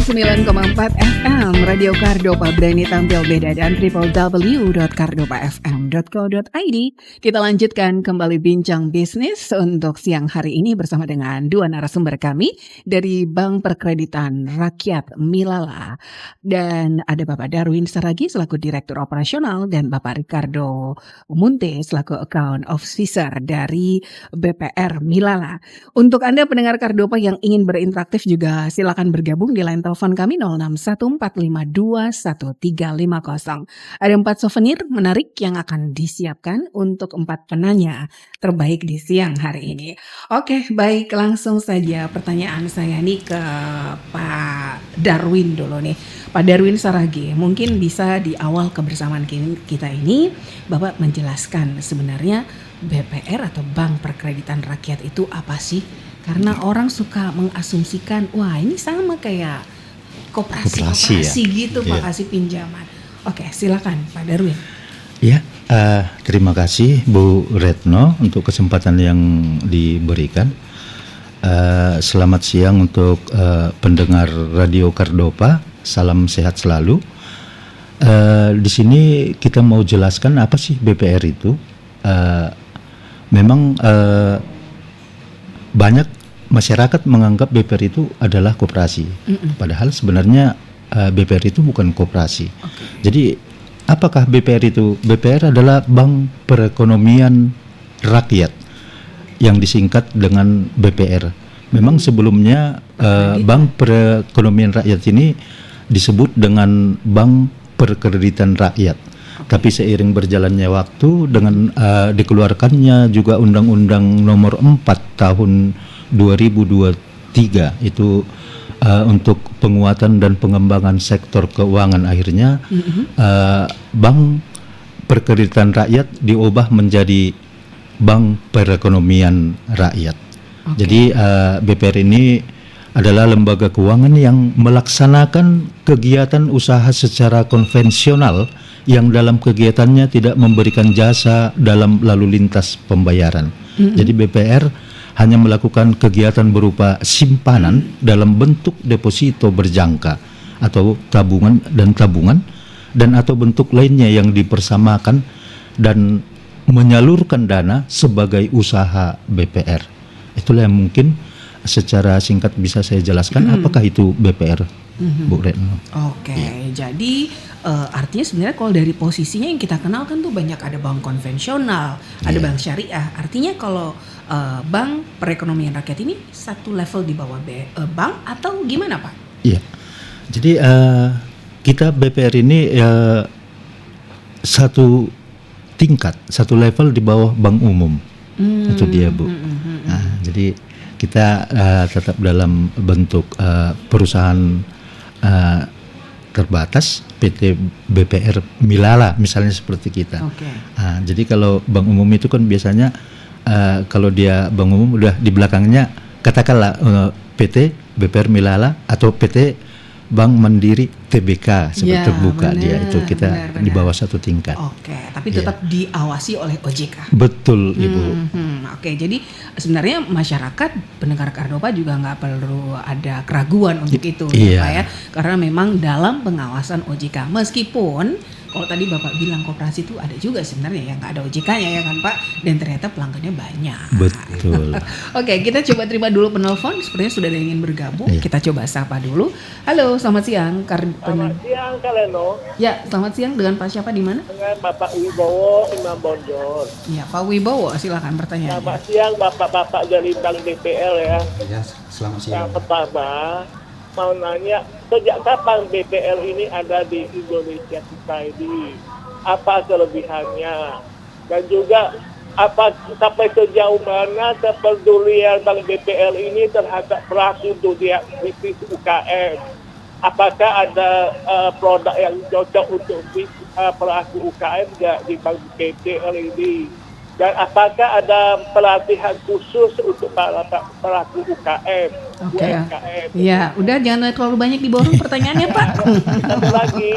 99,4 FM Radio Cardopa berani tampil beda dan www.cardopafm.co.id. Kita lanjutkan kembali bincang bisnis untuk siang hari ini bersama dengan dua narasumber kami dari Bank Perkreditan Rakyat Milala. Dan ada Bapak Darwin Saragi selaku Direktur Operasional dan Bapak Ricardo Munte selaku Account Officer dari BPR Milala. Untuk Anda pendengar Cardopa yang ingin berinteraktif juga silakan bergabung di line telepon kami 0614521350. Ada 4 souvenir menarik yang akan disiapkan untuk 4 penanya terbaik di siang hari ini. Oke, baik, langsung saja pertanyaan saya nih ke Pak Darwin dulu nih. Pak Darwin Saragi, mungkin bisa di awal kebersamaan kita ini Bapak menjelaskan sebenarnya BPR atau Bank Perkreditan Rakyat itu apa sih? Karena orang suka mengasumsikan, wah ini sama kayak koperasi ya? Gitu, Pak, kasih pinjaman. Oke, silakan Pak Darwin. Ya, terima kasih Bu Retno untuk kesempatan yang diberikan. Selamat siang untuk pendengar Radio Cardopa. Salam sehat selalu. Di sini kita mau jelaskan apa sih BPR itu. Memang banyak masyarakat menganggap BPR itu adalah koperasi. Padahal sebenarnya BPR itu bukan koperasi. Jadi apakah BPR itu? BPR adalah Bank Perekonomian Rakyat yang disingkat dengan BPR. Memang sebelumnya Bank Perekonomian Rakyat ini disebut dengan Bank Perkreditan Rakyat. Tapi seiring berjalannya waktu dengan dikeluarkannya juga Undang-Undang Nomor 4 Tahun 2023 itu untuk penguatan dan pengembangan sektor keuangan, akhirnya Bank Perkreditan Rakyat diubah menjadi Bank Perekonomian Rakyat. Jadi BPR ini adalah lembaga keuangan yang melaksanakan kegiatan usaha secara konvensional yang dalam kegiatannya tidak memberikan jasa dalam lalu lintas pembayaran. Jadi BPR hanya melakukan kegiatan berupa simpanan dalam bentuk deposito berjangka atau tabungan dan atau bentuk lainnya yang dipersamakan dan menyalurkan dana sebagai usaha BPR. Itulah yang mungkin secara singkat bisa saya jelaskan apakah itu BPR, Bu Retno. Oke, jadi artinya sebenarnya kalau dari posisinya yang kita kenal kan tuh banyak ada bank konvensional, ada bank syariah. Artinya kalau Bank Perekonomian Rakyat ini satu level di bawah bank atau gimana, Pak? Iya. Jadi kita BPR ini satu tingkat, satu level di bawah bank umum. Itu dia, Bu. Nah, jadi kita tetap dalam bentuk perusahaan terbatas PT BPR Milala misalnya seperti kita. Nah, jadi kalau bank umum itu kan biasanya kalau dia bank umum udah di belakangnya katakanlah PT BPR Milala atau PT Bank Mandiri Tbk seperti terbuka, dia itu kita di bawah satu tingkat. Tapi tetap diawasi oleh OJK. Betul, Ibu. Jadi sebenarnya masyarakat pendengar Cardopa juga nggak perlu ada keraguan untuk itu, ya Pak ya, karena memang dalam pengawasan OJK. Meskipun kalau tadi Bapak bilang koperasi itu ada juga sebenarnya yang nggak ada OJK-nya ya kan Pak, dan ternyata pelanggannya banyak. Betul. Oke, kita coba terima dulu penelpon. Sepertinya sudah ada yang ingin bergabung. Kita coba sapa dulu. Halo, selamat siang. Selamat siang, Kak Leno. Ya, selamat siang. Dengan Pak siapa di mana? Dengan Bapak Wibowo, Imam Bonjol. Ya, Pak Wibowo, silakan pertanyaannya. Selamat siang, Bapak-bapak dari Bank BPL ya. Ya, selamat siang. Yang pertama, mau nanya, sejak kapan BPL ini ada di Indonesia kita ini? Apa kelebihannya? Dan juga sampai sejauh mana kepedulian Bank BPL ini terhadap pelaku dunia bisnis UKM? Apakah ada produk yang cocok untuk pelaku UKM di Bank BPL ini? Dan apakah ada pelatihan khusus untuk para pelaku UKM? UKM. Ya, udah jangan terlalu banyak diborong pertanyaannya, Pak. Satu lagi,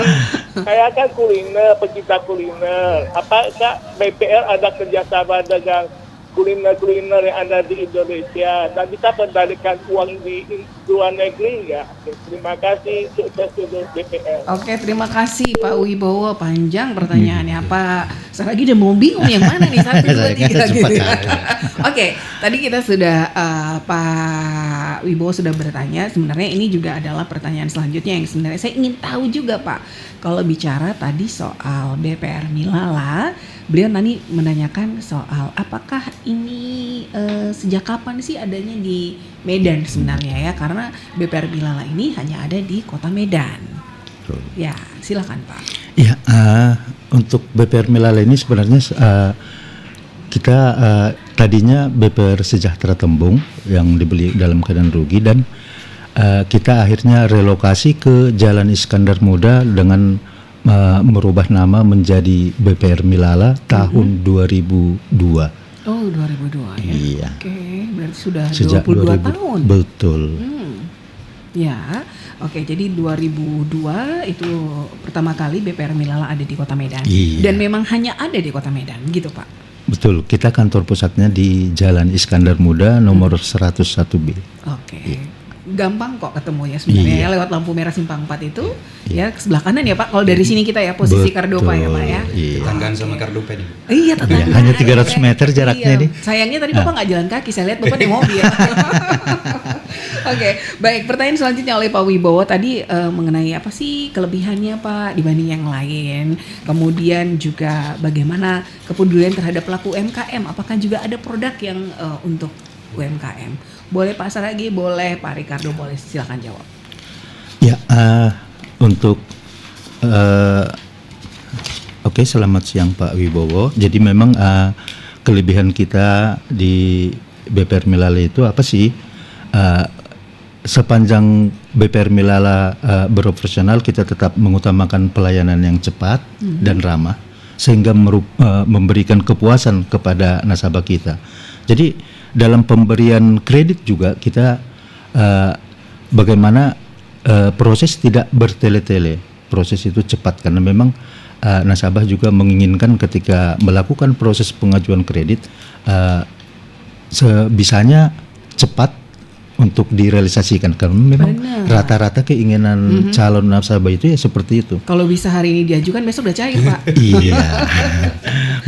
saya kan kuliner, pecinta kuliner. Apakah BPL ada kerjasama dengan kuliner-kuliner yang ada di Indonesia dan bisa kembalikan uang di luar negeri ya. Oke, terima kasih, sukses untuk BPL. Oke, terima kasih Pak Wibowo. Panjang pertanyaannya Pak. Saya lagi udah mau bingung yang mana nih 1, 2, 3 gitu. Oke, tadi kita sudah Pak Wibowo sudah bertanya. Sebenarnya ini juga adalah pertanyaan selanjutnya yang sebenarnya saya ingin tahu juga Pak. Kalau bicara tadi soal BPR Milala, beliau tadi menanyakan soal apakah ini sejak kapan sih adanya di Medan sebenarnya ya, karena BPR Milala ini hanya ada di Kota Medan. Ya, silakan Pak. Ya, untuk BPR Milala ini sebenarnya kita tadinya BPR Sejahtera Tembung yang dibeli dalam keadaan rugi, dan kita akhirnya relokasi ke Jalan Iskandar Muda dengan merubah nama menjadi BPR Milala tahun 2002. Oh, 2002 ya. Iya. Oke, berarti sudah Sejak 22 tahun. Betul. Ya. Oke, jadi 2002 itu pertama kali BPR Milala ada di Kota Medan. Iya. Dan memang hanya ada di Kota Medan gitu, Pak. Betul, kita kantor pusatnya di Jalan Iskandar Muda nomor 101B. Oke. Gampang kok ketemunya sebenarnya Iya. ya, lewat lampu merah simpang 4 itu ya sebelah kanan ya Pak. Kalau dari sini kita ya posisi Betul. Kardopa ya Pak ya. Iya. Tetanggaan sama Kardopa nih. Iya, tetangga. Iya, hanya 300 meter jaraknya Iya. nih. Sayangnya tadi Bapak nggak jalan kaki, saya lihat Bapak di mobil. Oke, baik. Pertanyaan selanjutnya oleh Pak Wibowo tadi mengenai apa sih kelebihannya Pak dibanding yang lain. Kemudian juga bagaimana kepedulian terhadap pelaku UMKM. Apakah juga ada produk yang untuk UMKM? Boleh Pak Saragi, boleh Pak Ricardo, boleh, silakan jawab. Ya, untuk oke, selamat siang Pak Wibowo. Jadi memang kelebihan kita di BPR Milala itu apa sih? Sepanjang BPR Milala beroperasional, kita tetap mengutamakan pelayanan yang cepat dan ramah, sehingga memberikan kepuasan kepada nasabah kita. Jadi dalam pemberian kredit juga kita bagaimana proses tidak bertele-tele, proses itu cepat, karena memang nasabah juga menginginkan ketika melakukan proses pengajuan kredit sebisanya cepat untuk direalisasikan, karena memang rata-rata keinginan calon nasabah itu ya seperti itu. Kalau bisa hari ini diajukan, besok udah cair Pak. Iya,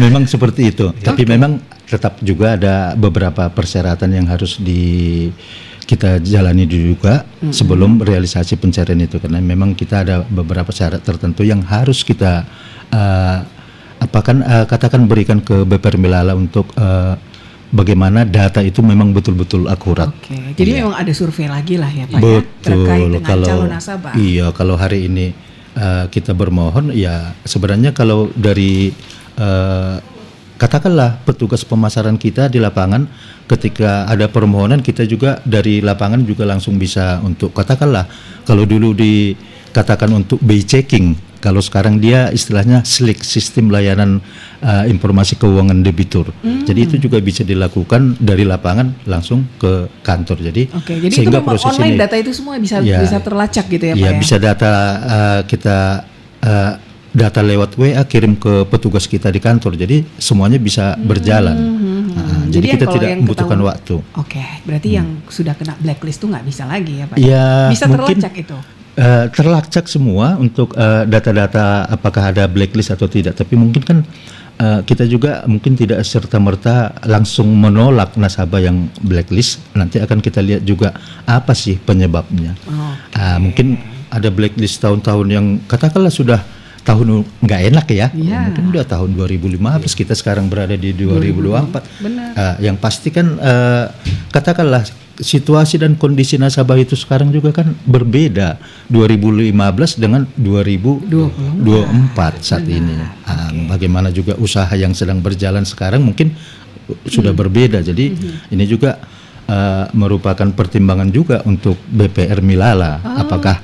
memang seperti itu. Tapi memang tetap juga ada beberapa persyaratan yang harus kita jalani juga sebelum realisasi pencairan itu, karena memang kita ada beberapa syarat tertentu yang harus kita katakan berikan ke BPR Milala untuk bagaimana data itu memang betul-betul akurat. Oke, jadi memang ada survei lagi lah ya Pak ya, Betul. terkait dengan Kalau calon nasabah. Iya, kalau hari ini kita bermohon, ya sebenarnya kalau dari katakanlah petugas pemasaran kita di lapangan, ketika ada permohonan kita juga dari lapangan juga langsung bisa untuk katakanlah kalau dulu dikatakan untuk BI checking, kalau sekarang dia istilahnya SLIC, sistem layanan informasi keuangan debitur. Jadi itu juga bisa dilakukan dari lapangan langsung ke kantor. Jadi Oke, jadi sehingga itu memang proses online ini data itu semua bisa Ya. bisa terlacak gitu ya Pak ya ya. bisa data kita data lewat WA kirim ke petugas kita di kantor, jadi semuanya bisa berjalan. Jadi kita kalau tidak yang membutuhkan ketahuan- waktu. Oke, berarti yang sudah kena blacklist tuh nggak bisa lagi ya Pak? Ya, Bisa mungkin terlacak itu. terlacak semua untuk data-data apakah ada blacklist atau tidak. Tapi mungkin kan kita juga mungkin tidak serta-merta langsung menolak nasabah yang blacklist. Nanti akan kita lihat juga apa sih penyebabnya. Mungkin ada blacklist tahun-tahun yang katakanlah sudah tahun nggak enak ya. Iya. Mungkin udah tahun 2015, kita sekarang berada di 2024. Benar. Yang pasti kan katakanlah situasi dan kondisi nasabah itu sekarang juga kan berbeda 2015 dengan 2024 saat ini. Bagaimana juga usaha yang sedang berjalan sekarang mungkin sudah berbeda. Jadi ini juga merupakan pertimbangan juga untuk BPR Milala. Apakah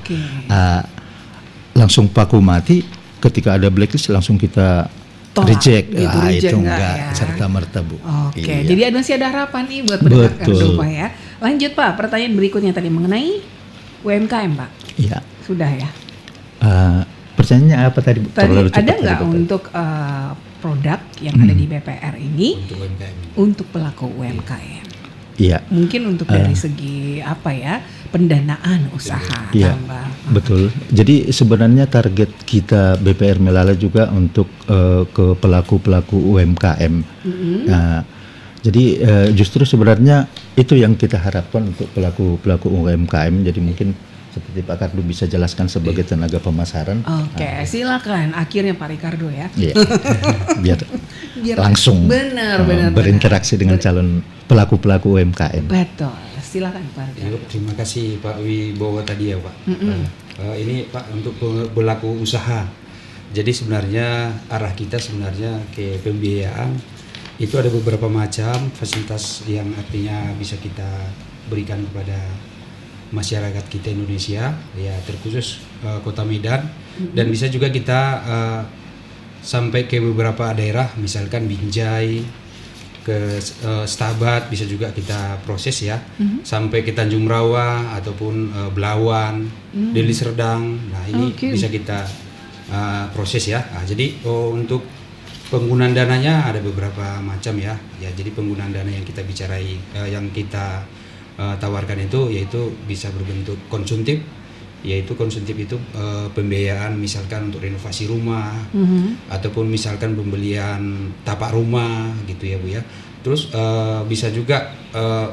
langsung paku mati ketika ada blacklist langsung kita Tolak, reject? gitu, Itu reject enggak ya. serta merta Bu. Oke, Iya. jadi masih ada harapan nih buat pendengar Betul. Kardopa ya. Lanjut Pak, pertanyaan berikutnya tadi mengenai UMKM Pak. Iya. Sudah ya. Pertanyaannya apa tadi Bu? Tadi Terlalu cepat ada nggak tadi, Bapak. untuk produk yang ada di BPR ini untuk UMKM. untuk pelaku UMKM. Iya. Mungkin untuk dari segi apa ya, pendanaan usaha Iya, tambah. betul. Jadi sebenarnya target kita BPR Melala juga untuk ke pelaku-pelaku UMKM. Nah, jadi justru sebenarnya itu yang kita harapkan untuk pelaku-pelaku UMKM. Jadi mungkin seperti Pak Kardo bisa jelaskan sebagai tenaga pemasaran. Oke, silakan. Akhirnya Pak Ricardo ya. Iya. Biar Biar langsung benar. berinteraksi dengan calon pelaku-pelaku UMKM. Betul. Silakan Pak Ya, Ricardo. terima kasih Pak Wibowo tadi ya Pak. Ini Pak untuk pelaku usaha. Jadi sebenarnya arah kita sebenarnya ke pembiayaan itu ada beberapa macam fasilitas yang artinya bisa kita berikan kepada masyarakat kita Indonesia, ya terkhusus Kota Medan, dan bisa juga kita sampai ke beberapa daerah, misalkan Binjai, ke Stabat bisa juga kita proses ya, sampai ke Tanjung Rawa ataupun Belawan, Deli Serdang. Nah ini bisa kita proses ya. Nah, jadi untuk penggunaan dananya ada beberapa macam ya. Ya jadi penggunaan dana yang kita bicarai, yang kita tawarkan itu yaitu bisa berbentuk konsumtif, yaitu konsumtif itu pembiayaan misalkan untuk renovasi rumah, ataupun misalkan pembelian tapak rumah gitu ya Bu ya. Terus bisa juga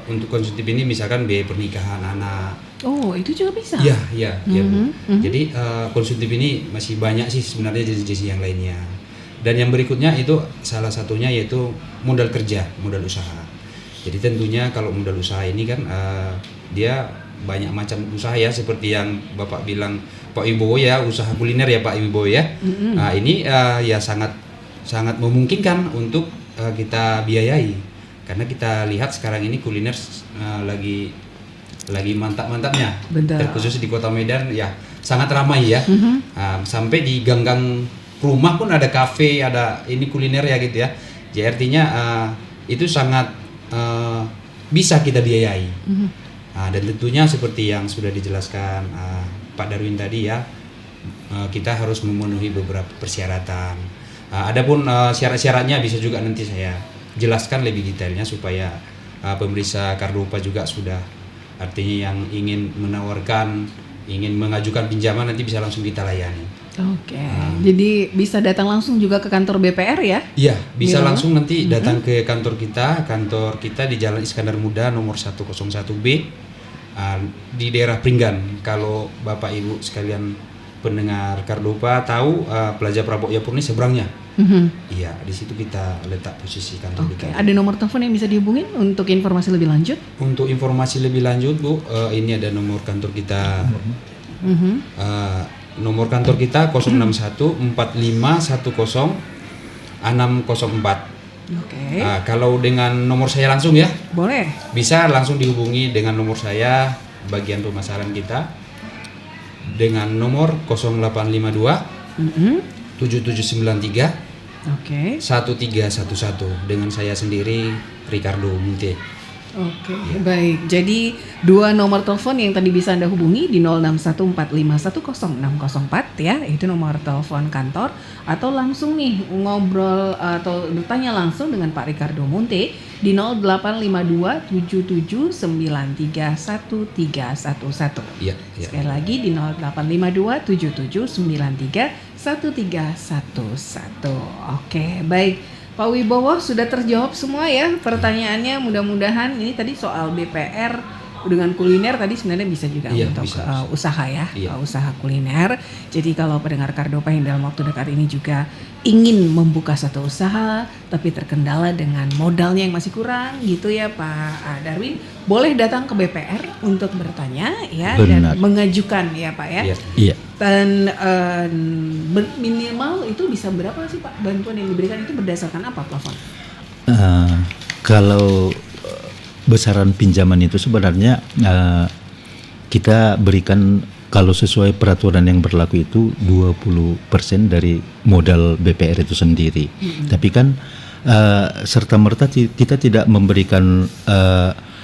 untuk konsumtif ini misalkan biaya pernikahan anak. Oh, itu juga bisa. Ya Bu. Jadi konsumtif ini masih banyak sih sebenarnya jenis-jenis yang lainnya. Dan yang berikutnya itu salah satunya yaitu modal kerja, modal usaha. Jadi tentunya kalau modal usaha ini kan dia banyak macam usaha ya, seperti yang Bapak bilang Pak Wibowo ya, usaha kuliner ya Pak Wibowo ya. Nah, ini ya sangat memungkinkan untuk kita biayai, karena kita lihat sekarang ini kuliner lagi mantap-mantapnya. Terkhusus di Kota Medan ya sangat ramai ya. Sampai di gang-gang rumah pun ada kafe, ada ini kuliner ya gitu ya. Jadi artinya itu sangat bisa kita biayai. Dan tentunya seperti yang sudah dijelaskan Pak Darwin tadi ya, kita harus memenuhi beberapa persyaratan. Adapun syarat-syaratnya bisa juga nanti saya jelaskan lebih detailnya supaya pemeriksa Kardopa juga sudah, artinya yang ingin menawarkan, ingin mengajukan pinjaman nanti bisa langsung kita layani. Oke, jadi bisa datang langsung juga ke kantor BPR ya? Iya, bisa Mila? langsung nanti datang ke kantor kita. Kantor kita di Jalan Iskandar Muda nomor 101B di daerah Pringgan. Kalau Bapak Ibu sekalian pendengar Kardopa tahu Plaza Prabowo Purni seberangnya. Iya, di situ kita letak posisi kantor Oke, kita. ada nomor telepon yang bisa dihubungin untuk informasi lebih lanjut? Untuk informasi lebih lanjut Bu, ini ada nomor kantor kita. Nomor kantor kita 061 45 10 604. Oke, Kalau dengan nomor saya langsung ya, boleh. bisa langsung dihubungi dengan nomor saya bagian pemasaran kita dengan nomor 0852 7793 Oke. 1311 dengan saya sendiri Ricardo Munte. Oke, baik. Jadi dua nomor telepon yang tadi bisa Anda hubungi di 0614510604 ya, itu nomor telepon kantor, atau langsung nih ngobrol atau bertanya langsung dengan Pak Ricardo Munte di 085277931311. Iya, Sekali lagi di 085277931311. Oke, baik. Pak Wibowo, sudah terjawab semua ya pertanyaannya, mudah-mudahan. Ini tadi soal BPR dengan kuliner tadi sebenarnya bisa juga untuk bisa. usaha ya, Iya. usaha kuliner. Jadi kalau pendengar Kardopa yang dalam waktu dekat ini juga ingin membuka satu usaha tapi terkendala dengan modalnya yang masih kurang gitu ya Pak Darwin, boleh datang ke BPR untuk bertanya ya. Benar. Dan mengajukan ya Pak ya. Iya. Iya. Dan minimal itu bisa berapa sih Pak bantuan yang diberikan, itu berdasarkan apa plafon? Kalau besaran pinjaman itu sebenarnya kita berikan, kalau sesuai peraturan yang berlaku itu 20% dari modal BPR itu sendiri. Tapi kan serta-merta kita tidak memberikan,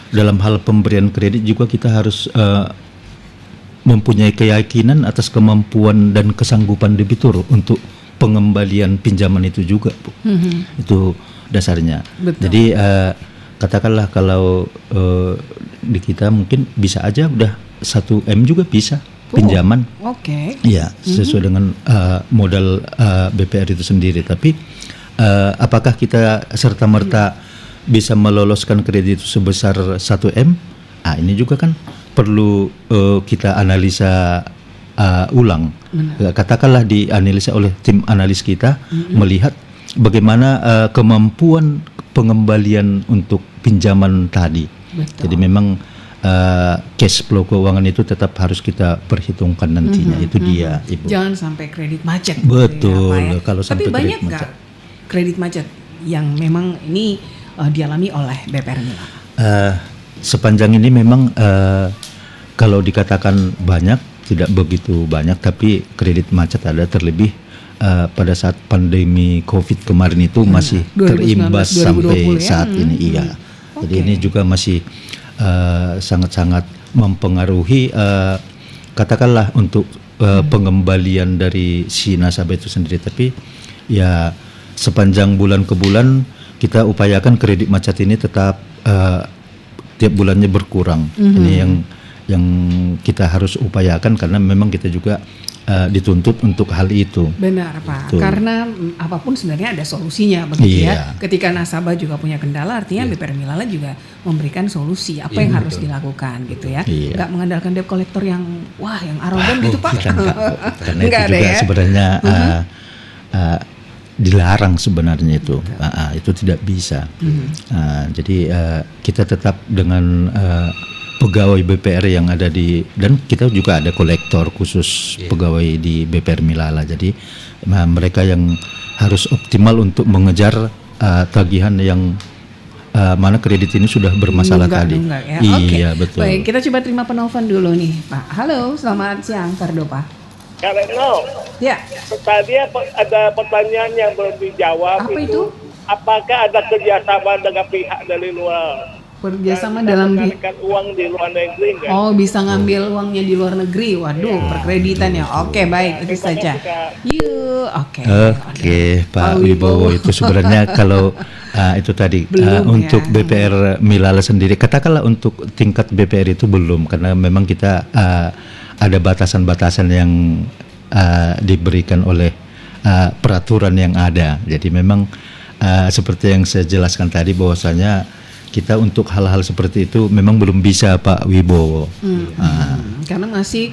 dalam hal pemberian kredit juga kita harus mempunyai keyakinan atas kemampuan dan kesanggupan debitur untuk pengembalian pinjaman itu juga, Bu. Itu dasarnya. Betul. Jadi katakanlah kalau di kita mungkin bisa aja udah 1 M juga bisa pinjaman. Oke. Ya, sesuai dengan modal BPR itu sendiri. Tapi apakah kita serta-merta bisa meloloskan kredit itu sebesar 1 M? Ini juga kan perlu kita analisa ulang. Katakanlah dianalisa oleh tim analis kita, melihat bagaimana kemampuan pengembalian untuk pinjaman tadi. Betul. Jadi memang cash flow keuangan itu tetap harus kita perhitungkan nantinya. Itu dia, Ibu. Jangan sampai kredit macet. Betul, gitu ya, Pak, ya. kalau sampai Tapi banyak kredit nggak macet. kredit macet yang memang ini dialami oleh BPR Mila? Sepanjang ini memang kalau dikatakan banyak, tidak begitu banyak, tapi kredit macet ada, terlebih pada saat pandemi COVID kemarin itu masih 2019, terimbas 2020 sampai ya? saat ini. Iya. Jadi Oke. ini juga masih sangat-sangat mempengaruhi katakanlah untuk pengembalian dari si nasabah itu sendiri. Tapi ya sepanjang bulan ke bulan kita upayakan kredit macet ini tetap tiap bulannya berkurang. Ini yang kita harus upayakan karena memang kita juga dituntut untuk hal itu. Benar, Pak. Betul. Karena apapun sebenarnya ada solusinya begitu ya. Iya. Ketika nasabah juga punya kendala, artinya BPR Milala juga memberikan solusi apa yang harus dilakukan gitu ya. Iya. Nggak mengandalkan debt collector yang arogan gitu, Pak. Bukan, Kak. Karena Nggak itu ada juga ya? sebenarnya dilarang sebenarnya itu. Itu tidak bisa. Jadi kita tetap dengan pegawai BPR yang ada dan kita juga ada kolektor khusus pegawai di BPR Milala. Jadi mereka yang harus optimal untuk mengejar tagihan yang mana kredit ini sudah bermasalah tadi. Nunggak ya. Iya, Oke. betul. Baik, kita coba terima penelpon dulu nih, Pak. Halo, selamat siang, Kardopa. Karena Ya, tadi ada pertanyaan yang belum dijawab. Apa itu? Apakah ada kerjasama dengan pihak dari luar? kerjasama Kita dalam mengalihkan uang di luar negeri nggak? Oh, bisa ngambil uangnya di luar negeri. Waduh, perkreditan ya. Oke, baik, itu saja. Yuk, oke. Oke, Pak Wibowo, itu sebenarnya kalau itu tadi Belum untuk ya. BPR Milala sendiri, katakanlah untuk tingkat BPR itu belum, karena memang kita ada batasan-batasan yang diberikan oleh peraturan yang ada. Jadi memang seperti yang saya jelaskan tadi bahwasanya kita untuk hal-hal seperti itu memang belum bisa, Pak Wibowo. Karena masih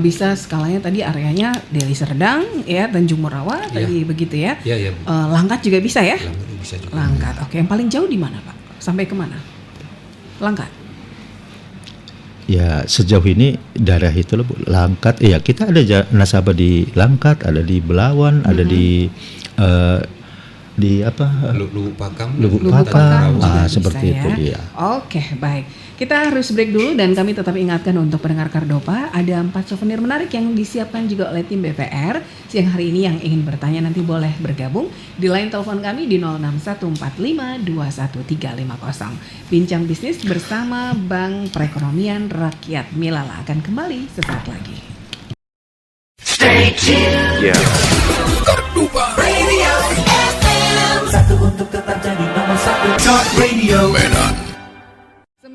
bisa skalanya tadi areanya Deli Serdang ya, Tanjung Morawa tadi begitu ya. Iya, iya. Langkat juga bisa ya? Bisa juga. Langkat. Oke, yang paling jauh di mana, Pak? Sampai kemana? Langkat. Ya sejauh ini daerah itu loh, Bu. Langkat. Iya, kita ada nasabah di Langkat, ada di Belawan, ada di apa? Lubuk Pakam. Lubuk Lubuk Pakam. Pakam juga Seperti bisa itu, ya. iya. Oke, baik. Kita harus break dulu dan kami tetap ingatkan untuk pendengar Kardopa, ada 4 souvenir menarik yang disiapkan juga oleh tim BPR. Siang hari ini yang ingin bertanya nanti boleh bergabung di line telepon kami di 06145213350. Bincang bisnis bersama Bank Perekonomian Rakyat Milala akan kembali sesaat lagi. Stay tuned. Kardopa Radio FM. Satu untuk tetap jadi nomor satu. Talk Radio Medan.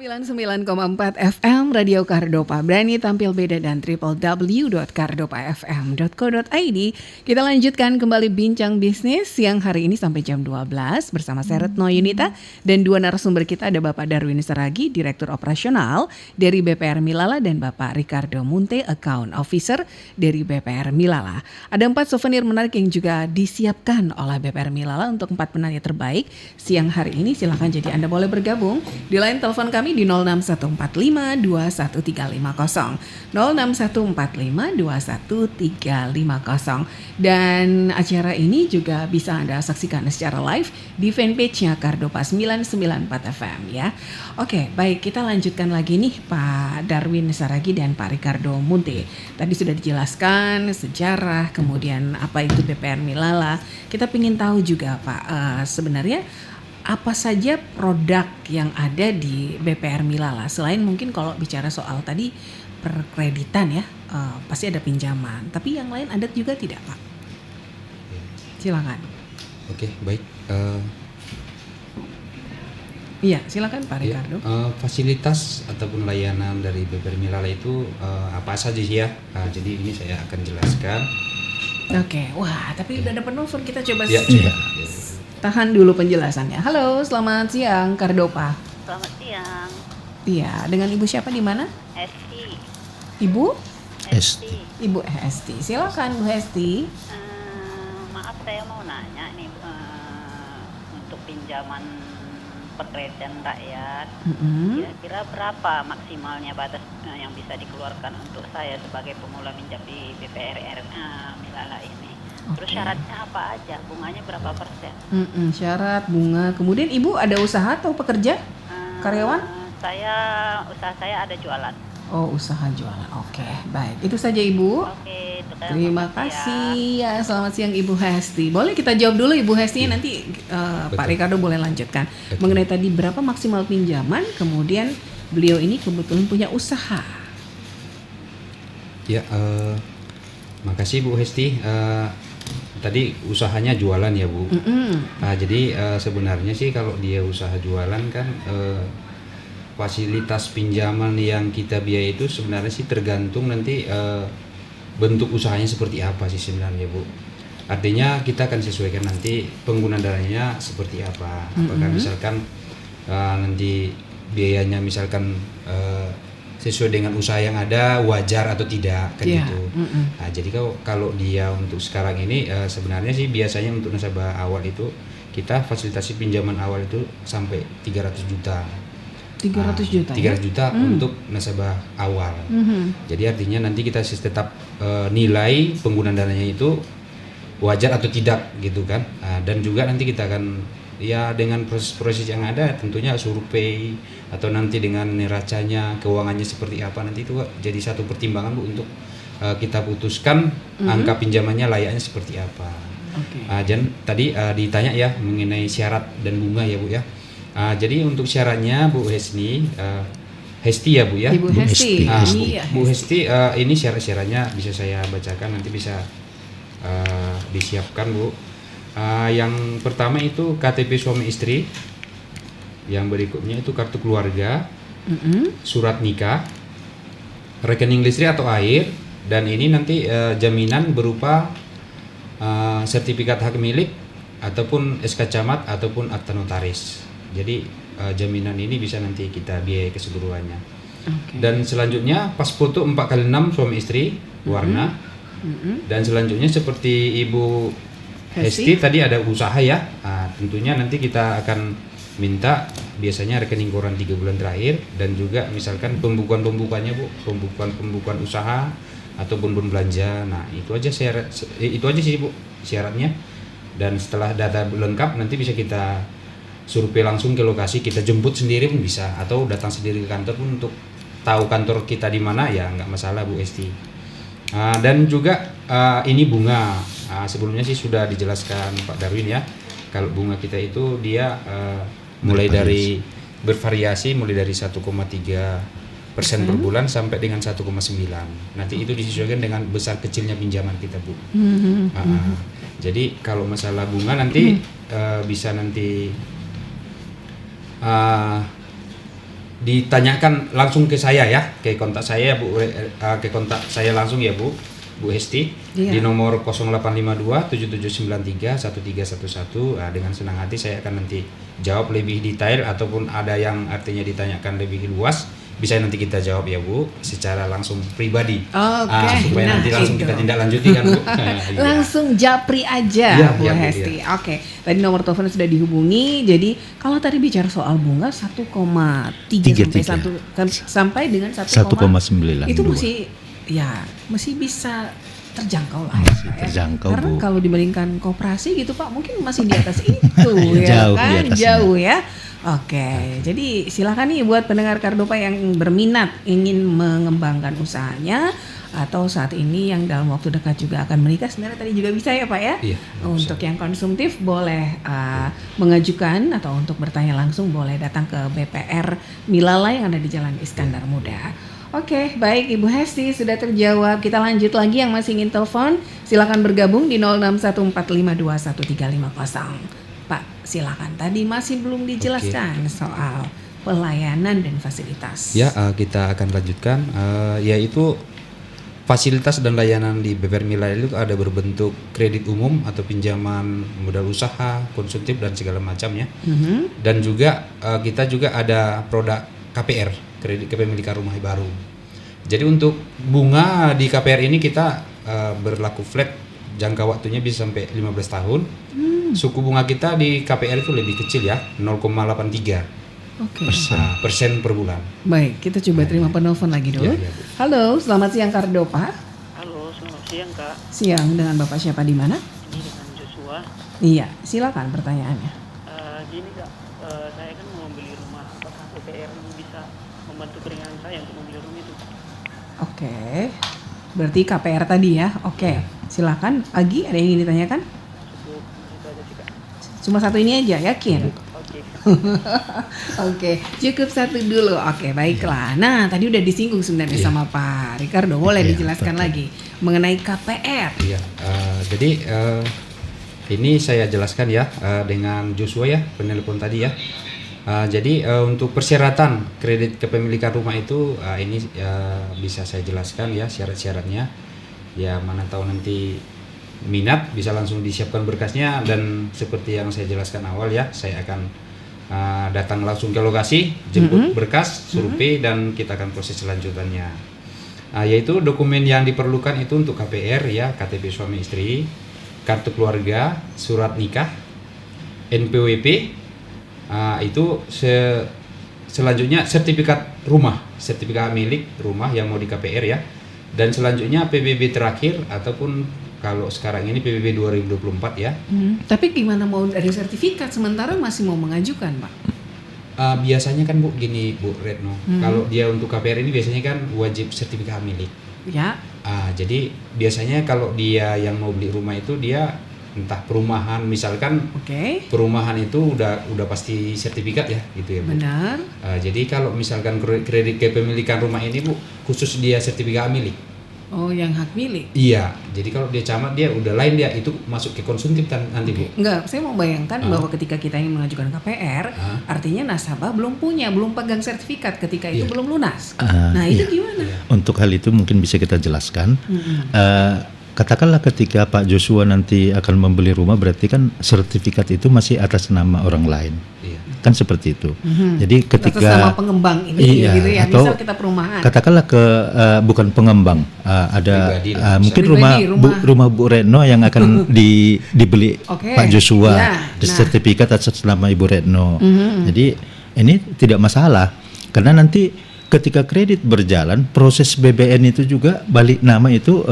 99,4 FM Radio Kardopa, berani tampil beda dan www.kardopafm.co.id. Kita lanjutkan kembali bincang bisnis siang hari ini sampai jam 12 bersama saya Retno Yunita dan 2 narasumber kita, ada Bapak Darwin Saragi, Direktur Operasional dari BPR Milala, dan Bapak Ricardo Munte, Account Officer dari BPR Milala. Ada 4 souvenir menarik yang juga disiapkan oleh BPR Milala untuk 4 penanya terbaik siang hari ini. Silahkan jadi Anda boleh bergabung di line telepon kami di 06145213350 06145213350. Dan acara ini juga bisa Anda saksikan secara live di fanpage-nya Kardopa 994 FM ya. Oke, baik, kita lanjutkan lagi nih Pak Darwin Saragi dan Pak Ricardo Munte. Tadi sudah dijelaskan sejarah, kemudian apa itu BPR Milala. Kita ingin tahu juga Pak, sebenarnya apa saja produk yang ada di BPR Milala, selain mungkin kalau bicara soal tadi perkreditan ya, pasti ada pinjaman, tapi yang lain ada juga tidak Pak? Silakan. Oke, baik. Iya, silakan Pak Ya, Ricardo. fasilitas ataupun layanan dari BPR Milala itu apa saja sih ya? Jadi ini saya akan jelaskan. Oke, wah tapi udah ada penelpon, kita coba Ya, Iya. tahan dulu penjelasannya. Halo, selamat siang Kardopa. Selamat siang, Iya, dengan Ibu siapa di mana? Esti. Ibu? Esti. Ibu Hesti. Silakan Bu Hesti. Maaf saya mau nanya nih untuk pinjaman pekerjaan rakyat. Mm-mm. Kira-kira berapa maksimalnya batas yang bisa dikeluarkan untuk saya sebagai pemula minjam di BPR Milala ini? Terus Oke. syaratnya apa aja? Bunganya berapa persen? Syarat, bunga. Kemudian Ibu ada usaha atau pekerja? Karyawan? Usaha saya ada jualan. Oh, usaha jualan. Oke, baik. Itu saja Ibu. Oke, itu kan. Terima Selamat siang. kasih ya, selamat siang Ibu Hesti. Boleh kita jawab dulu Ibu Hesti, nanti Pak Betul. Ricardo boleh lanjutkan. Betul. Mengenai tadi berapa maksimal pinjaman, kemudian beliau ini kebetulan punya usaha. Ya, makasih Bu Hesti. Tadi usahanya jualan ya Bu. Jadi sebenarnya sih kalau dia usaha jualan kan fasilitas pinjaman yang kita biayai itu sebenarnya sih tergantung nanti bentuk usahanya seperti apa sih sebenarnya Bu. Artinya kita akan sesuaikan nanti penggunaan dananya seperti apa. Apakah misalkan nanti biayanya misalkan sesuai dengan usaha yang ada wajar atau tidak kan Iya, gitu. Nah, jadi kalau dia untuk sekarang ini sebenarnya sih biasanya untuk nasabah awal itu kita fasilitasi pinjaman awal itu sampai 300 juta. 300 juta 300 ya? juta untuk nasabah awal. Jadi artinya nanti kita tetap nilai penggunaan dananya itu wajar atau tidak gitu kan. Dan juga nanti kita akan ya dengan proses-proses yang ada tentunya survei atau nanti dengan neracanya keuangannya seperti apa nanti itu jadi satu pertimbangan Bu untuk kita putuskan angka pinjamannya layaknya seperti apa. Oke. Dan tadi ditanya ya mengenai syarat dan bunga ya Bu ya. Jadi untuk syaratnya Bu Hesti, Hesti ya Bu ya. Ibu Hesti. Ah, Iya, Bu Hesti, ini syarat-syaratnya bisa saya bacakan nanti bisa disiapkan Bu. Yang pertama itu KTP suami istri, yang berikutnya itu kartu keluarga, surat nikah, rekening listrik atau air, dan ini nanti jaminan berupa sertifikat hak milik ataupun SK camat ataupun akta notaris. Jadi jaminan ini bisa nanti kita biayai keseluruhannya. Oke. Dan selanjutnya pas foto 4x6 suami istri warna. Dan selanjutnya seperti Ibu Hesti tadi ada usaha ya. Tentunya nanti kita akan minta biasanya rekening koran 3 bulan terakhir dan juga misalkan pembukuan-pembukuannya Bu, pembukuan usaha ataupun belanja. Nah, itu aja sih Bu syaratnya. Dan setelah data lengkap nanti bisa kita survei langsung ke lokasi, kita jemput sendiri pun bisa atau datang sendiri ke kantor pun untuk tahu kantor kita di mana ya nggak masalah Bu Esti. Dan juga ini bunga. Sebelumnya sih sudah dijelaskan Pak Darwin ya. Kalau bunga kita itu dia mulai dari bervariasi mulai dari 1,3% per bulan sampai dengan 1,9. Nanti itu disesuaikan dengan besar kecilnya pinjaman kita Bu. Jadi kalau masalah bunga nanti bisa nanti ditanyakan langsung ke saya ya, ke kontak saya Bu, ke kontak saya langsung ya Bu Hesti di nomor 0852 7793 1311. Dengan senang hati saya akan nanti jawab lebih detail ataupun ada yang artinya ditanyakan lebih luas bisa nanti kita jawab ya Bu secara langsung pribadi. Supaya nanti langsung kita tindak lanjuti kan Bu. Langsung japri aja Iya, Bu iya, Bu, Hesti. Oke, tadi nomor telepon sudah dihubungi. Jadi kalau tadi bicara soal bunga 1,3 sampai dengan 1,9. itu masih bisa terjangkau lah Masih ya, Pak, ya. terjangkau, Karena Bu. kalau dibandingkan koperasi gitu Pak mungkin masih di atas itu ya Jauh di kan, atasnya. jauh ya. Oke, jadi silakan nih buat pendengar Kardopa yang berminat ingin mengembangkan usahanya atau saat ini yang dalam waktu dekat juga akan menikah, sebenarnya tadi juga bisa ya Pak ya. Iya, Untuk yang konsumtif boleh mengajukan atau untuk bertanya langsung boleh datang ke BPR Milala yang ada di Jalan Iskandar Muda. Oke, baik Ibu Hesti sudah terjawab. Kita lanjut lagi yang masih ingin telepon. Silakan bergabung di 0614521350. Pak, silakan. Tadi masih belum dijelaskan soal pelayanan dan fasilitas. Ya, kita akan lanjutkan, yaitu fasilitas dan layanan di BPR Milail itu ada berbentuk kredit umum atau pinjaman modal usaha, konsumtif dan segala macamnya. Dan juga kita juga ada produk KPR, kredit kepemilikan rumah baru. Jadi untuk bunga di KPR ini kita berlaku flat, jangka waktunya bisa sampai 15 tahun. Suku bunga kita di KPR itu lebih kecil ya, 0,83 Oke. persen per bulan. Baik, kita coba terima penelpon lagi dulu. Ya, Halo, selamat siang Kardo Pak. Halo, selamat siang Kak. Siang, dengan Bapak siapa di mana? Ini dengan Joshua. Iya, silakan pertanyaannya. Gini Kak, saya kan mau membeli rumah. Apakah BPR ini bisa membantu keringanan saya untuk membeli rumah itu? Oke. Berarti KPR tadi ya. Oke. Silakan. Agi, ada yang ingin ditanyakan? Cukup itu aja sih Kak. Cuma satu ini aja, yakin? Oke. Oke, cukup satu dulu. Oke, baiklah. Nah, tadi udah disinggung sebenarnya sama Pak Ricardo. Boleh dijelaskan lagi mengenai KPR? Iya, jadi ini saya jelaskan ya dengan Joshua ya, penelpon tadi ya. Jadi untuk persyaratan kredit kepemilikan rumah itu ini bisa saya jelaskan ya syarat-syaratnya. Ya mana tahu nanti minat bisa langsung disiapkan berkasnya, dan seperti yang saya jelaskan awal ya, saya akan datang langsung ke lokasi, jemput berkas, survei, dan kita akan proses selanjutnya. Yaitu dokumen yang diperlukan itu untuk KPR ya, KTP suami istri, kartu keluarga, surat nikah, NPWP, itu selanjutnya sertifikat rumah, sertifikat milik rumah yang mau di KPR ya, dan selanjutnya PBB terakhir ataupun kalau sekarang ini PBB 2024 ya. Tapi gimana mau dari sertifikat sementara masih mau mengajukan, Pak? Biasanya kan Bu gini Bu Retno, kalau dia untuk KPR ini biasanya kan wajib sertifikat milik. Ya. Jadi biasanya kalau dia yang mau beli rumah itu dia entah perumahan, misalkan perumahan itu udah pasti sertifikat ya gitu ya Bu. Benar. Jadi kalau misalkan kredit kepemilikan rumah ini Bu khusus dia sertifikat milik. Oh, yang hak milik? Iya, jadi kalau dia camat dia udah lain, dia itu masuk ke konsumtif nanti Bu. Enggak, saya mau bayangkan bahwa ketika kita ingin mengajukan KPR, artinya nasabah belum pegang sertifikat ketika itu belum lunas. Nah itu gimana? Untuk hal itu mungkin bisa kita jelaskan. Katakanlah ketika Pak Joshua nanti akan membeli rumah, berarti kan sertifikat itu masih atas nama orang lain. Kan seperti itu. Jadi ketika atas nama pengembang ini gitu ya, atau misal kita perumahan. Katakanlah bukan pengembang, ada mungkin rumah Bu Retno yang akan dibeli Pak Joshua, sertifikat atas nama Ibu Retno. Jadi ini tidak masalah, karena nanti ketika kredit berjalan, proses BBN itu juga balik nama itu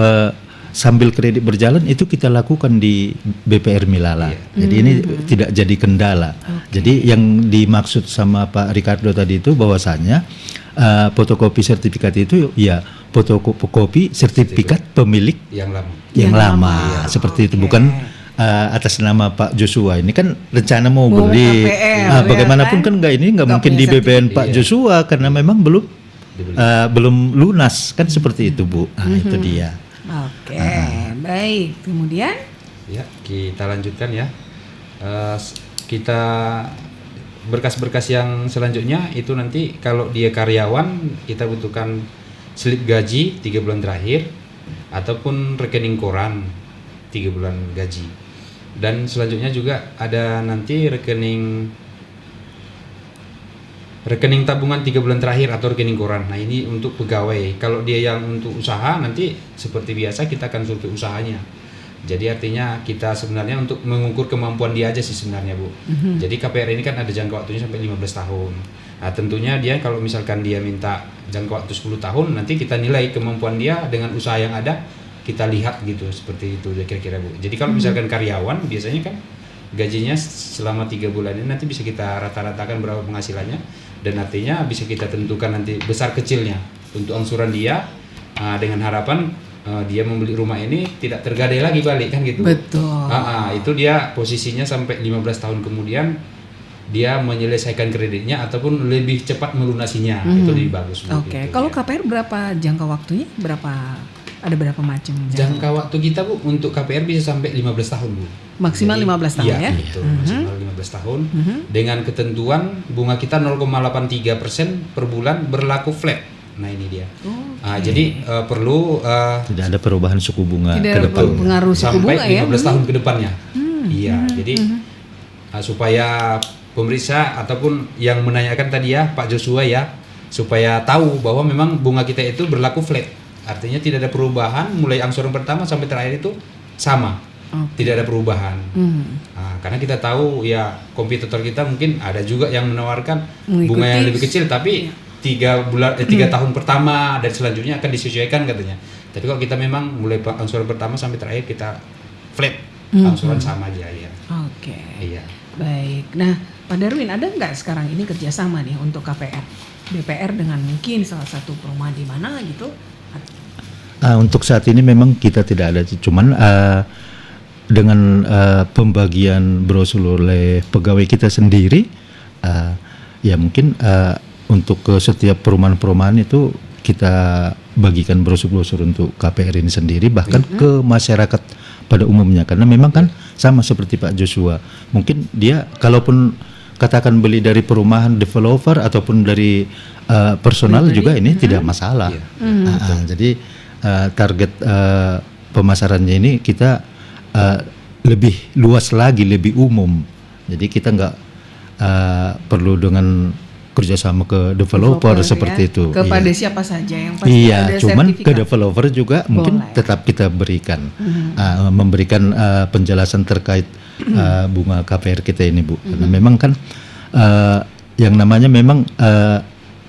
sambil kredit berjalan itu kita lakukan di BPR Milala. Jadi ini tidak jadi kendala. Jadi yang dimaksud sama Pak Ricardo tadi itu bahwasanya fotokopi sertifikat itu ya fotokopi sertifikat pemilik yang lama. Seperti itu, bukan atas nama Pak Joshua. Ini kan rencana mau beli KPR, bagaimanapun kan nggak mungkin di BPN Pak Joshua karena memang belum lunas kan seperti itu Bu. Itu dia. Oke, baik. Kemudian? Ya, kita lanjutkan ya. Kita berkas-berkas yang selanjutnya itu nanti kalau dia karyawan kita butuhkan slip gaji 3 bulan terakhir ataupun rekening koran 3 bulan gaji. Dan selanjutnya juga ada nanti rekening tabungan 3 bulan terakhir atau rekening koran. Nah ini untuk pegawai. Kalau dia yang untuk usaha nanti seperti biasa kita akan survei usahanya. Jadi artinya kita sebenarnya untuk mengukur kemampuan dia aja sih sebenarnya Bu. Jadi KPR ini kan ada jangka waktunya sampai 15 tahun. Nah tentunya dia kalau misalkan dia minta jangka waktu 10 tahun, nanti kita nilai kemampuan dia dengan usaha yang ada, kita lihat gitu, seperti itu kira-kira Bu. Jadi kalau misalkan karyawan biasanya kan gajinya selama 3 bulan ini nanti bisa kita rata-ratakan berapa penghasilannya, dan artinya bisa kita tentukan nanti besar kecilnya untuk angsuran dia, dengan harapan dia membeli rumah ini tidak tergadai lagi balik kan gitu. Betul. Itu dia posisinya sampai 15 tahun kemudian dia menyelesaikan kreditnya ataupun lebih cepat melunasinya. Itu lebih bagus. Oke, kalau KPR berapa jangka waktunya? Ada berapa macam jangka waktu kita Bu untuk KPR bisa sampai 15 tahun Bu. Maksimal 15 tahun ya? Betul, maksimal 15 tahun. Dengan ketentuan bunga kita 0,83% per bulan berlaku flat. Nah ini dia. Jadi perlu Tidak ada perubahan suku bunga Tidak ke ada depan. pengaruh suku sampai bunga ya? 15 tahun ke depannya. Iya, jadi supaya pemeriksa ataupun yang menanyakan tadi ya Pak Joshua ya, supaya tahu bahwa memang bunga kita itu berlaku flat. Artinya tidak ada perubahan mulai angsuran pertama sampai terakhir itu sama. Tidak ada perubahan. Karena kita tahu ya kompetitor kita mungkin ada juga yang menawarkan bunga yang lebih kecil tapi 3 tahun pertama dan selanjutnya akan disesuaikan katanya. Tapi kalau kita memang mulai angsuran pertama sampai terakhir kita flat, angsuran sama aja ya. Oke. Iya. Baik. Nah, Pak Darwin, ada nggak sekarang ini kerjasama nih untuk KPR BPR dengan mungkin salah satu perumahan di mana gitu? Untuk saat ini memang kita tidak ada, cuman dengan pembagian brosur oleh pegawai kita sendiri, ya mungkin untuk ke setiap perumahan-perumahan itu kita bagikan brosur-brosur untuk KPR ini sendiri, bahkan ke masyarakat pada umumnya, karena memang kan sama seperti Pak Joshua, mungkin dia kalaupun katakan beli dari perumahan developer ataupun dari personal juga ini tidak masalah. Jadi target pemasarannya ini kita lebih luas lagi, lebih umum. Jadi kita nggak perlu dengan kerjasama ke developer seperti ya? itu. Kepada siapa saja yang pasti Iya, ada cuman sertifikat. ke developer juga mungkin tetap kita berikan, memberikan penjelasan terkait bunga KPR kita ini Bu. Karena memang kan yang namanya memang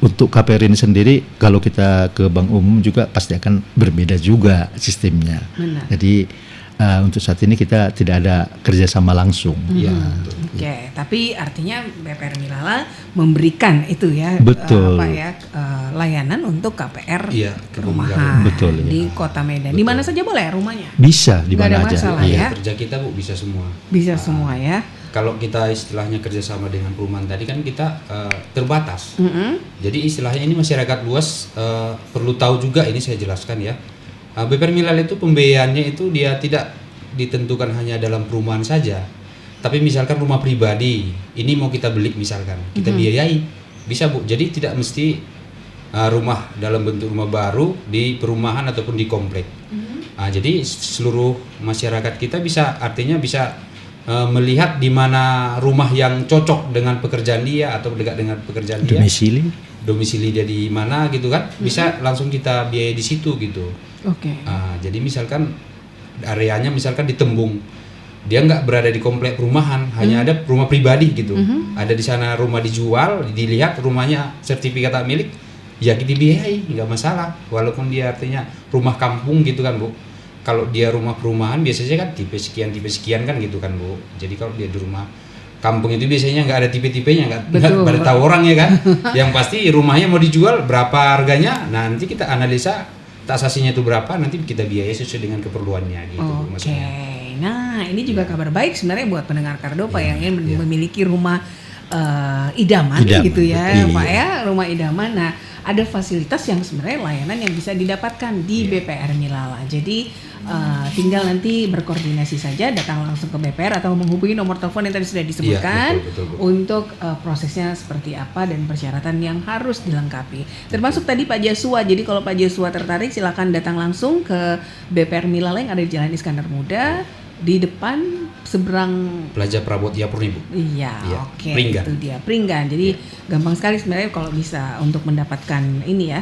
untuk KPR ini sendiri kalau kita ke bank umum juga pasti akan berbeda juga sistemnya. Benar. Jadi untuk saat ini kita tidak ada kerjasama langsung. Iya. Oke, tapi artinya BPR Milala memberikan itu ya, Betul. layanan untuk KPR Iya, perumahan Betul, di Kota Medan. Di mana saja boleh rumahnya? Bisa di Nggak ada mana aja. masalah Iya. ya? Kerja kita Bu bisa semua. Bisa semua ya. Kalau kita istilahnya kerjasama dengan perumahan tadi kan kita terbatas. Jadi istilahnya ini masyarakat luas perlu tahu juga, ini saya jelaskan ya. BPR Milala itu pembiayaannya itu dia tidak ditentukan hanya dalam perumahan saja, tapi misalkan rumah pribadi ini mau kita beli misalkan kita biayai bisa Bu. Jadi tidak mesti rumah dalam bentuk rumah baru di perumahan ataupun di komplek. Jadi seluruh masyarakat kita bisa, artinya bisa melihat di mana rumah yang cocok dengan pekerjaan dia atau dekat dengan pekerjaan dia, domisili dia di mana gitu kan, bisa langsung kita biayai di situ gitu. Oke. Jadi misalkan areanya misalkan di Tembung, dia nggak berada di komplek perumahan, hanya ada rumah pribadi gitu. Ada di sana rumah dijual, dilihat rumahnya sertifikat hak milik, ya kita biayai, nggak masalah. Walaupun dia artinya rumah kampung gitu kan Bu. Kalau dia rumah perumahan biasanya kan tipe sekian kan gitu kan Bu. Jadi kalau dia di rumah kampung itu biasanya nggak ada tipe-tipenya, nggak pada tahu orang ya kan. Yang pasti rumahnya mau dijual berapa harganya, nanti kita analisa taksasinya itu berapa, nanti kita biayai sesuai dengan keperluannya gitu Bu, maksudnya. Nah ini juga kabar baik sebenarnya buat pendengar Kardopa yang ingin memiliki rumah idaman gitu ya Pak ya, rumah idaman. Nah ada fasilitas yang sebenarnya layanan yang bisa didapatkan di BPR Milala. Jadi tinggal nanti berkoordinasi saja, datang langsung ke BPR atau menghubungi nomor telepon yang tadi sudah disebutkan betul. untuk prosesnya seperti apa dan persyaratan yang harus dilengkapi. Termasuk tadi Pak Joshua. Jadi kalau Pak Joshua tertarik silakan datang langsung ke BPR Milala yang ada di Jalan Iskandar Muda di depan seberang Plaza Prabowo Purni Bu. Iya, oke. Pringgan. Itu dia, Pringgan. Jadi gampang sekali sebenarnya kalau bisa untuk mendapatkan ini ya,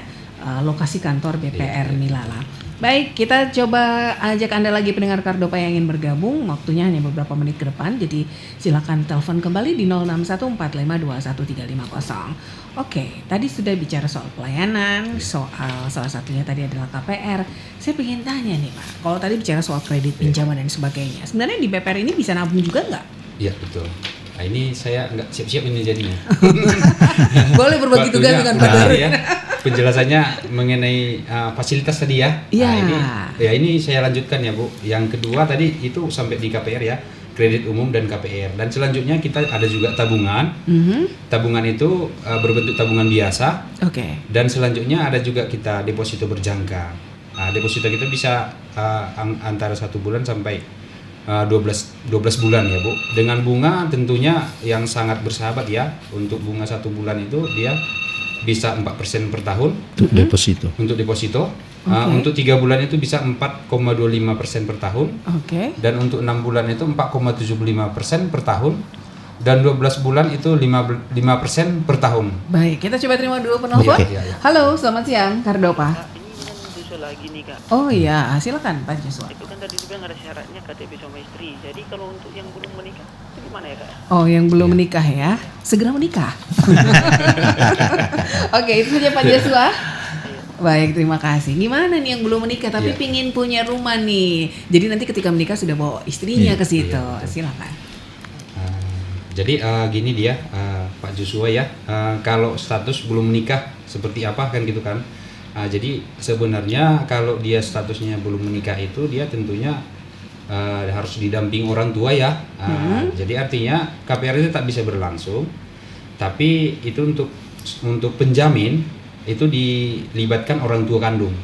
lokasi kantor BPR Milala. Baik, kita coba ajak Anda lagi pendengar Kardopa yang ingin bergabung. Waktunya hanya beberapa menit ke depan, jadi silakan telepon kembali di 0614521350. Oke, tadi sudah bicara soal pelayanan, soal salah satunya tadi adalah KPR. Saya pengen tanya nih Pak, kalau tadi bicara soal kredit pinjaman dan sebagainya, sebenarnya di BPR ini bisa nabung juga nggak? Iya betul. Nah ini saya nggak siap-siap ini jadinya. Boleh berbagi tugas dengan Pak Darwin. Ya, penjelasannya mengenai fasilitas tadi ya. Iya. Nah, ini saya lanjutkan ya Bu. Yang kedua tadi itu sampai di KPR ya. kredit umum dan KPR. Dan selanjutnya kita ada juga tabungan. Tabungan itu berbentuk tabungan biasa. Oke. Dan selanjutnya ada juga kita deposito berjangka. Deposito kita bisa antara 1 bulan sampai 12 bulan ya Bu. Dengan bunga tentunya yang sangat bersahabat ya. Untuk bunga 1 bulan itu dia bisa 4% per tahun Untuk deposito. untuk deposito. Oke. Untuk 3 bulan itu bisa 4,25% per tahun. Oke. Dan untuk 6 bulan itu 4,75% per tahun. Dan 12 bulan itu 5% per tahun. Baik, kita coba terima dulu penelpon. Oke. Halo, selamat siang, Kardopa. Kak, ini kan Joshua lagi nih Kak. Oh iya, silakan Pak Joshua. Itu kan tadi juga ada syaratnya KTP sama istri. Jadi kalau untuk yang belum menikah itu gimana ya Kak? Oh, yang belum menikah ya, segera menikah. Oke, itu saja Pak Joshua. Baik, terima kasih. Gimana nih yang belum menikah tapi pingin punya rumah nih? Jadi nanti ketika menikah sudah bawa istrinya ke situ. Silakan. Jadi gini dia Pak Joshua ya, kalau status belum menikah seperti apa kan gitu kan. Jadi sebenarnya kalau dia statusnya belum menikah itu dia tentunya harus didamping orang tua ya. Jadi artinya KPR itu tak bisa berlangsung, tapi itu untuk penjamin itu dilibatkan orang tua kandung.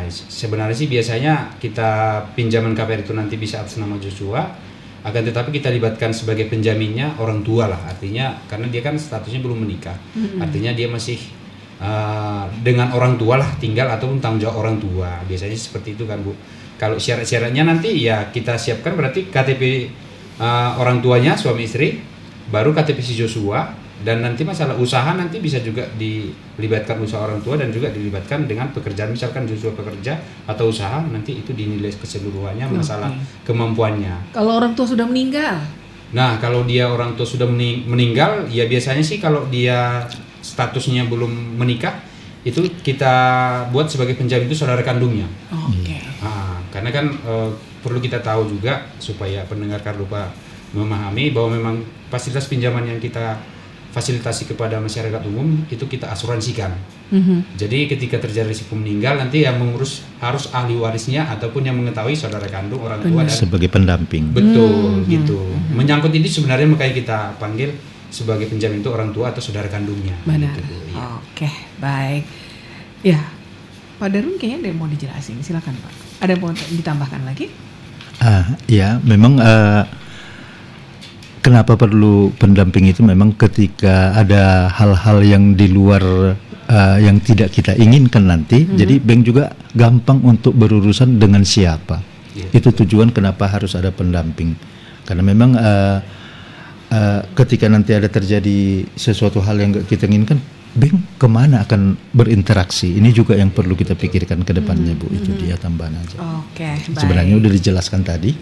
Sebenarnya sih biasanya kita pinjaman KPR itu nanti bisa atas nama Joshua, akan tetapi kita libatkan sebagai penjaminnya orang tua lah, artinya karena dia kan statusnya belum menikah, artinya dia masih dengan orang tua lah tinggal ataupun tanggung jawab orang tua, biasanya seperti itu kan Bu. Kalau syarat-syaratnya nanti ya kita siapkan berarti KTP orang tuanya suami istri, baru KTP si Joshua. Dan nanti masalah usaha nanti bisa juga dilibatkan usaha orang tua dan juga dilibatkan dengan pekerjaan, misalkan Joshua bekerja atau usaha, nanti itu dinilai keseluruhannya masalah kemampuannya. Kalau orang tua sudah meninggal, Nah kalau dia orang tua sudah meninggal ya biasanya sih kalau dia statusnya belum menikah itu kita buat sebagai penjamin itu saudara kandungnya. oke. Karena kan perlu kita tahu juga supaya pendengar Kardopa memahami bahwa memang fasilitas pinjaman yang kita fasilitasi kepada masyarakat umum itu kita asuransikan. Jadi ketika terjadi risiko meninggal nanti yang mengurus harus ahli warisnya ataupun yang mengetahui saudara kandung orang tua dan Sebagai pendamping. betul gitu. Menyangkut ini sebenarnya makanya kita panggil sebagai penjamin itu orang tua atau saudara kandungnya. Benar. Gitu, Bu. Iya. Oke, baik. Ya, Pak Darun kayaknya ada yang mau dijelasin. Silakan Pak. Ada yang mau ditambahkan lagi? Ya, memang kenapa perlu pendamping itu memang ketika ada hal-hal yang di luar yang tidak kita inginkan nanti, jadi bank juga gampang untuk berurusan dengan siapa. Itu tujuan kenapa harus ada pendamping. Karena memang ketika nanti ada terjadi sesuatu hal yang kita inginkan, bank kemana akan berinteraksi? Ini juga yang perlu kita pikirkan ke depannya Bu. Itu dia tambahan aja. Oke, baik. Sebenarnya udah dijelaskan tadi.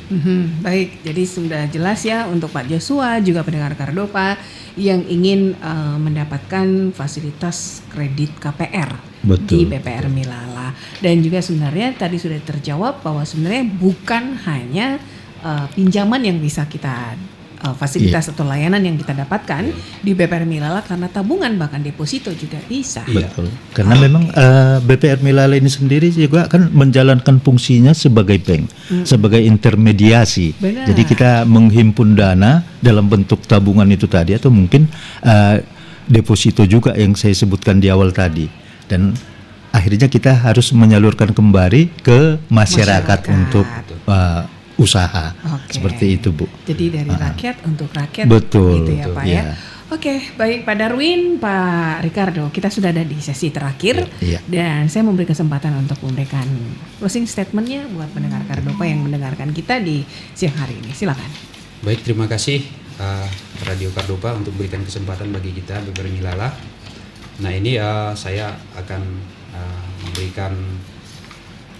Baik, jadi sudah jelas ya untuk Pak Joshua juga pendengar Kardopa yang ingin mendapatkan fasilitas kredit KPR di Betul, BPR Milala. Dan juga sebenarnya tadi sudah terjawab bahwa sebenarnya bukan hanya pinjaman yang bisa kita fasilitas atau layanan yang kita dapatkan di BPR Milala, karena tabungan bahkan deposito juga bisa. Betul. Karena memang BPR Milala ini sendiri juga kan menjalankan fungsinya sebagai bank, sebagai intermediasi. Benar. Jadi kita menghimpun dana dalam bentuk tabungan itu tadi atau mungkin deposito juga yang saya sebutkan di awal tadi. Dan akhirnya kita harus menyalurkan kembali ke masyarakat. Untuk usaha. Oke. Seperti itu Bu. Jadi dari rakyat untuk rakyat. Betul, gitu ya betul, Pak ya. ya. Oke, baik Pak Darwin, Pak Ricardo, kita sudah ada di sesi terakhir Iya. dan saya memberi kesempatan untuk memberikan closing statementnya buat pendengar Kardopa yang mendengarkan kita di siang hari ini. Silakan. Baik, terima kasih Radio Kardopa untuk berikan kesempatan bagi kita BPR Milala. Nah ini saya akan memberikan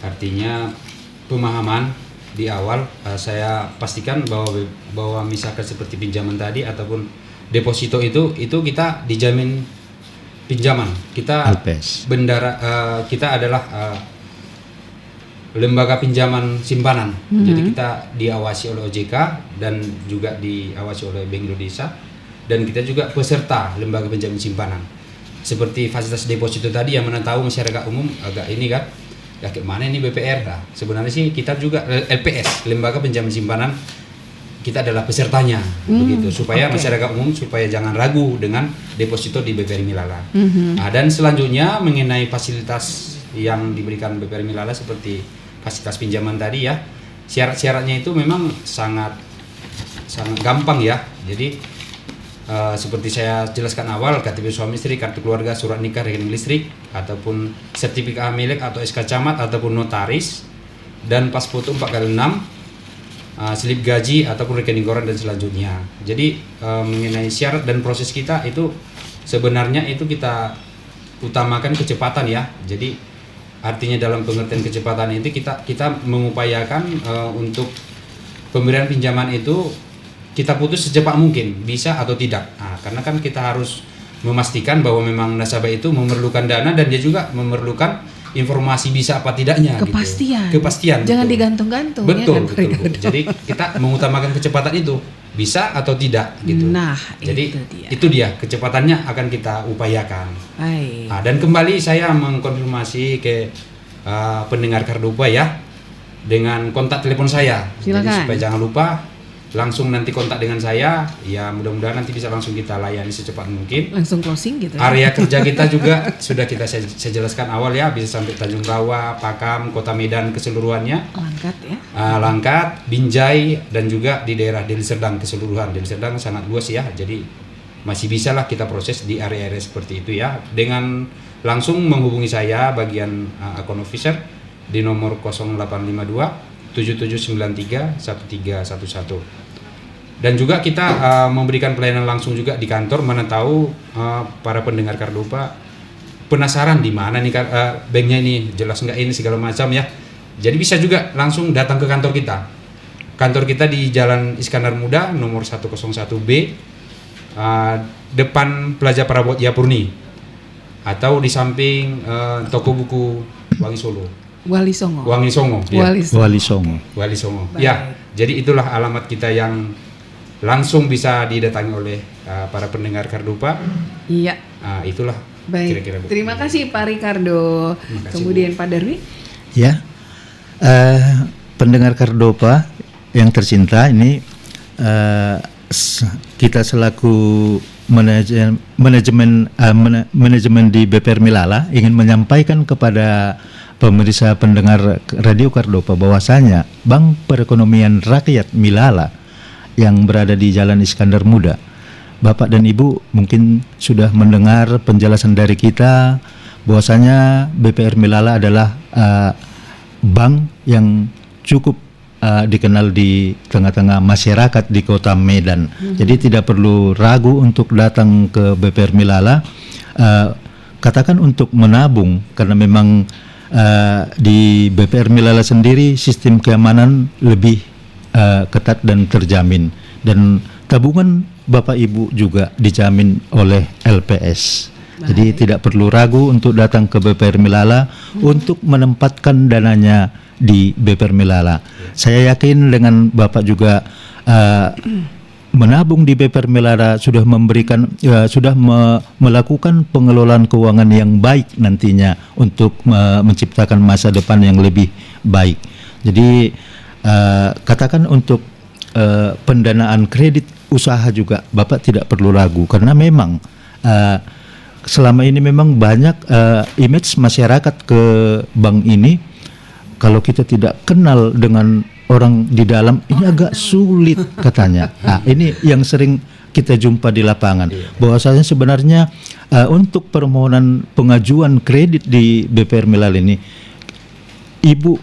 artinya pemahaman di awal. Saya pastikan bahwa misalkan seperti pinjaman tadi ataupun deposito itu kita dijamin pinjaman. Kita LPS. kita adalah lembaga pinjaman simpanan. Jadi kita diawasi oleh OJK dan juga diawasi oleh Bank Indonesia, dan kita juga peserta lembaga penjamin simpanan. Seperti fasilitas deposito tadi yang mana tahu masyarakat umum agak ini kan, ya kayak mana ini BPR. Nah, sebenarnya sih kita juga LPS, lembaga penjamin simpanan kita adalah pesertanya, begitu, supaya oke. masyarakat umum supaya jangan ragu dengan deposito di BPR Milala. Mhm. Nah, dan selanjutnya mengenai fasilitas yang diberikan BPR Milala seperti fasilitas pinjaman tadi ya, syarat-syaratnya itu memang sangat gampang ya. Jadi seperti saya jelaskan awal, KTP suami istri, kartu keluarga, surat nikah, rekening listrik, ataupun sertifikat milik atau SK camat ataupun notaris, dan pas foto 4x6, slip gaji ataupun rekening koran dan selanjutnya. Jadi mengenai syarat dan proses kita itu sebenarnya itu kita utamakan kecepatan ya. Jadi artinya dalam pengertian kecepatan itu kita mengupayakan untuk pemberian pinjaman itu kita putus secepat mungkin, bisa atau tidak. Nah, karena kan kita harus memastikan bahwa memang nasabah itu memerlukan dana dan dia juga memerlukan informasi bisa apa tidaknya. Kepastian. Gitu. Kepastian. Jangan betul. digantung-gantung. Betul, ya kan, betul, Bu. Jadi kita mengutamakan kecepatan itu, bisa atau tidak gitu. Nah, jadi itu dia. kecepatannya akan kita upayakan. Baik. Nah, dan kembali saya mengkonfirmasi ke pendengar Kardoba ya dengan kontak telepon saya. Jadi Silakan. supaya jangan lupa langsung nanti kontak dengan saya. Ya mudah-mudahan nanti bisa langsung kita layani secepat mungkin. Langsung closing gitu. Area kerja kita juga sudah saya jelaskan awal ya, bisa sampai Tanjung Rawa, Pakam, Kota Medan keseluruhannya. Langkat ya. Langkat, Binjai, dan juga di daerah Deli Serdang keseluruhan. Deli Serdang sangat luas ya, jadi masih bisa lah kita proses di area-area seperti itu ya. Dengan langsung menghubungi saya bagian account officer di nomor 0852 7793 1311. Dan juga kita memberikan pelayanan langsung juga di kantor, mana tahu para pendengar Kardoba penasaran di mana nih banknya ini, jelas nggak ini segala macam ya. Jadi bisa juga langsung datang ke kantor kita. Kantor kita di Jalan Iskandar Muda nomor 101B, depan Plaza Prabot Yapurni, atau di samping toko buku Wangi Solo. Wali Songo. Wangi Songo. Ya. Wali Songo. Wali Songo. Baik. Ya, jadi itulah alamat kita yang langsung bisa didatangi oleh para pendengar Kardoba. Iya. Itulah Baik. kira-kira. Bu. Terima kasih Pak Ricardo. Terima kasih, Kemudian Pak Darwi. Ya, pendengar Kardoba yang tercinta, ini kita selaku manajemen di BPR Milala ingin menyampaikan kepada pemirsa pendengar Radio Kardoba bahwasanya Bank Perekonomian Rakyat Milala yang berada di Jalan Iskandar Muda, Bapak dan Ibu mungkin sudah mendengar penjelasan dari kita bahwasanya BPR Milala adalah bank yang cukup dikenal di tengah-tengah masyarakat di Kota Medan. Jadi tidak perlu ragu untuk datang ke BPR Milala, katakan untuk menabung, karena memang di BPR Milala sendiri sistem keamanan lebih ketat dan terjamin, dan tabungan Bapak Ibu juga dijamin oleh LPS. Jadi tidak perlu ragu untuk datang ke BPR Milala untuk menempatkan dananya di BPR Milala. Saya yakin dengan Bapak juga menabung di BPR Milala sudah memberikan melakukan pengelolaan keuangan yang baik nantinya untuk menciptakan masa depan yang lebih baik. Jadi katakan untuk pendanaan kredit usaha juga Bapak tidak perlu ragu, karena memang selama ini memang banyak image masyarakat ke bank ini, kalau kita tidak kenal dengan orang di dalam ini agak sulit katanya. Nah, ini yang sering kita jumpa di lapangan. Bahwasanya sebenarnya untuk permohonan pengajuan kredit di BPR Milala ini, Ibu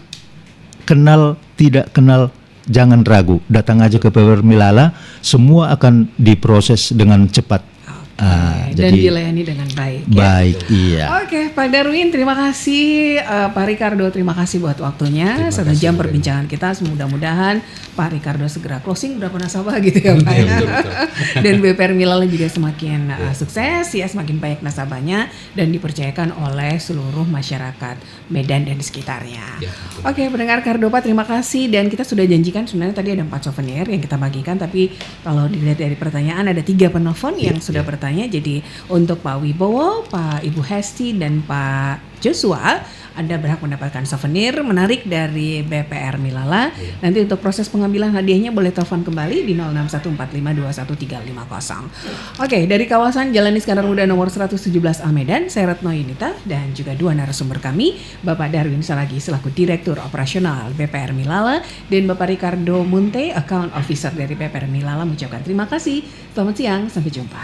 kenal tidak kenal jangan ragu, datang aja ke BPR Milala, semua akan diproses dengan cepat. Dan dilayani dengan baik. Baik, iya. Oke, Pak Darwin, terima kasih. Pak Ricardo, terima kasih buat waktunya. 1 jam perbincangan kita. Mudah-mudahan Pak Ricardo segera closing berapa nasabah gitu ya Pak. Betul. Dan BPR Milala juga semakin sukses ya, semakin banyak nasabahnya dan dipercayakan oleh seluruh masyarakat Medan dan sekitarnya. Ya, Oke, pendengar Kardoba, terima kasih. Dan kita sudah janjikan sebenarnya tadi ada 4 souvenir yang kita bagikan, tapi kalau dilihat dari pertanyaan ada 3 penelpon yang sudah bertanya. Jadi untuk Pak Wibowo, Pak Ibu Hesti, dan Pak Joshua Anda berhak mendapatkan souvenir menarik dari BPR Milala. Nanti untuk proses pengambilan hadiahnya boleh telepon kembali di 0614521350. Oke, dari kawasan Jalan Iskandar Muda nomor 117 Medan, saya Retno Yunita dan juga dua narasumber kami, Bapak Darwin Salagi selaku Direktur Operasional BPR Milala dan Bapak Ricardo Munte, Account Officer dari BPR Milala mengucapkan terima kasih. Selamat siang, sampai jumpa.